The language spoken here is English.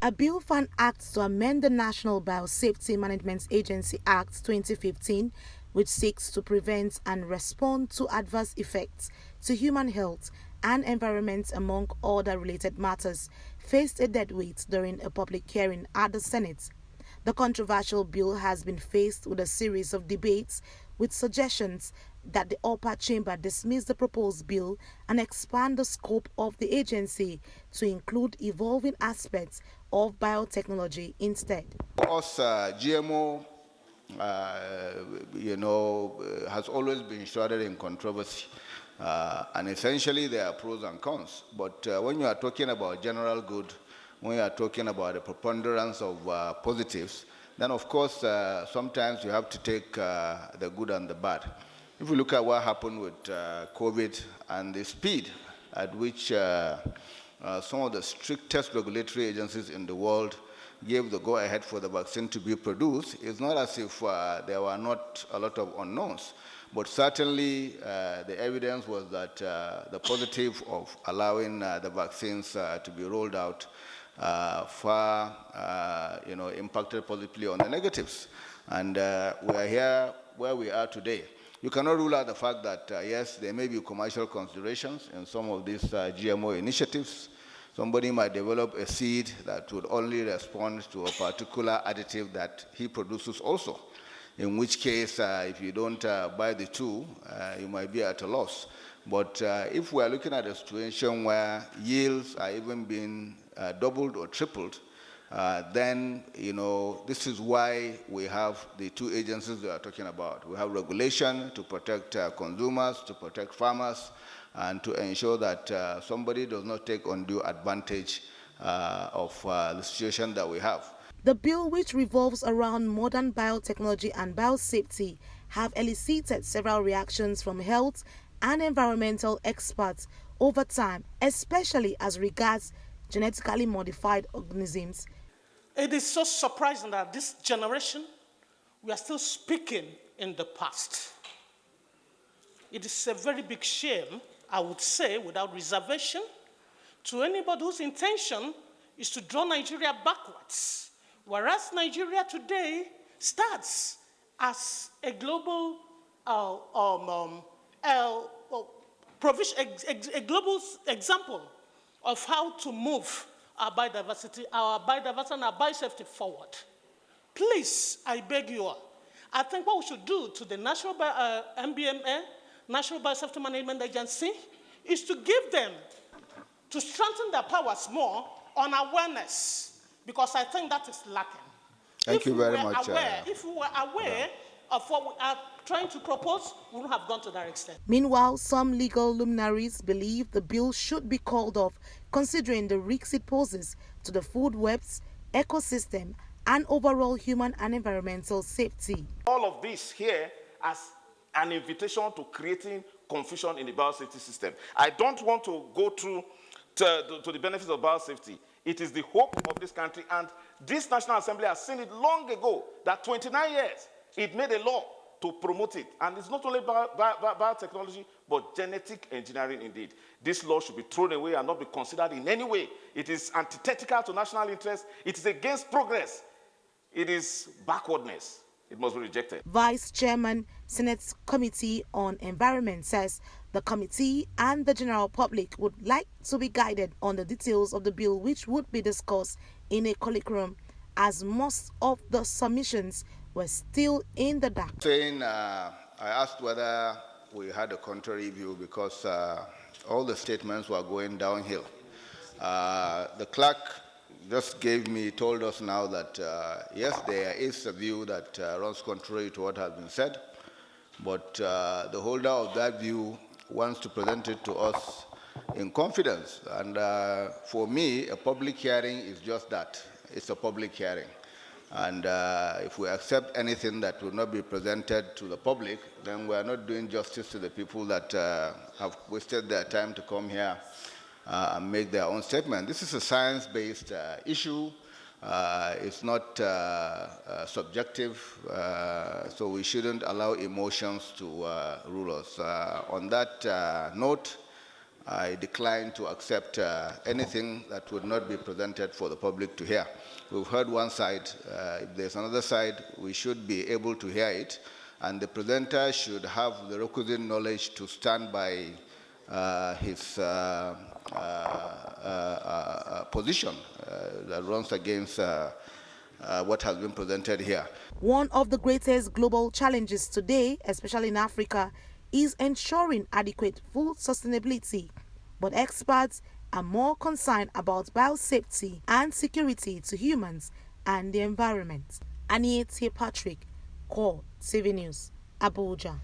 A bill for an act to amend the National Biosafety Management Agency Act 2015, which seeks to prevent and respond to adverse effects to human health and environment among other related matters, faced a deadweight during a public hearing at the Senate. The controversial bill has been faced with a series of debates, with suggestions that the upper chamber dismiss the proposed bill and expand the scope of the agency to include evolving aspects of biotechnology instead. Us, GMO, has always been shrouded in controversy. And essentially there are pros and cons. But when you are talking about general good, when you are talking about the preponderance of positives, then of course sometimes you have to take the good and the bad. If we look at what happened with COVID and the speed at which some of the strictest regulatory agencies in the world gave the go-ahead for the vaccine to be produced, it's not as if there were not a lot of unknowns. But certainly the evidence was that the positive of allowing the vaccines to be rolled out far impacted positively on the negatives. And we are here where we are today. You cannot rule out the fact that, yes, there may be commercial considerations in some of these GMO initiatives. Somebody might develop a seed that would only respond to a particular additive that he produces also, in which case, if you don't buy the two, you might be at a loss. But if we are looking at a situation where yields are even being doubled or tripled, then, this is why we have the two agencies we are talking about. We have regulation to protect consumers, to protect farmers, and to ensure that somebody does not take undue advantage of the situation that we have. The bill, which revolves around modern biotechnology and biosafety, have elicited several reactions from health and environmental experts over time, especially as regards genetically modified organisms. It is so surprising that this generation, we are still speaking in the past. It is a very big shame, I would say, without reservation, to anybody whose intention is to draw Nigeria backwards. Whereas Nigeria today starts as a global a global example of how to move our biodiversity and our biosafety forward. Please, I beg you all, I think what we should do to the National Nbma, National Biosafety Management Agency, is to give them, to strengthen their powers more on awareness, because I think that is lacking. Thank you very much. If we were aware of what we are trying to propose, we wouldn't have gone to that extent. Meanwhile, some legal luminaries believe the bill should be called off, considering the risks it poses to the food webs, ecosystem, and overall human and environmental safety. All of this here as an invitation to creating confusion in the biosafety system. I don't want to go through to the benefits of biosafety. It is the hope of this country, and this National Assembly has seen it long ago, that 29 years, it made a law to promote it. And it's not only biotechnology, but genetic engineering indeed. This law should be thrown away and not be considered in any way. It is antithetical to national interest. It is against progress. It is backwardness. It must be rejected. Vice Chairman, Senate Committee on Environment, says the committee and the general public would like to be guided on the details of the bill, which would be discussed in a colloquium, as most of the submissions were still in the dark. I asked whether we had a contrary view because all the statements were going downhill. The clerk just told us now that yes, there is a view that runs contrary to what has been said, but the holder of that view wants to present it to us in confidence. And for me, a public hearing is just that. It's a public hearing. And if we accept anything that will not be presented to the public, then we are not doing justice to the people that have wasted their time to come here and make their own statement. This is a science-based issue. It's not subjective, so we shouldn't allow emotions to rule us. On that note, I decline to accept anything that would not be presented for the public to hear. We've heard one side. If there's another side, we should be able to hear it, and the presenter should have the requisite knowledge to stand by his position that runs against what has been presented here. One of the greatest global challenges today, especially in Africa, is ensuring adequate food sustainability. But experts are more concerned about biosafety and security to humans and the environment. Aniette Patrick, Core TV News, Abuja.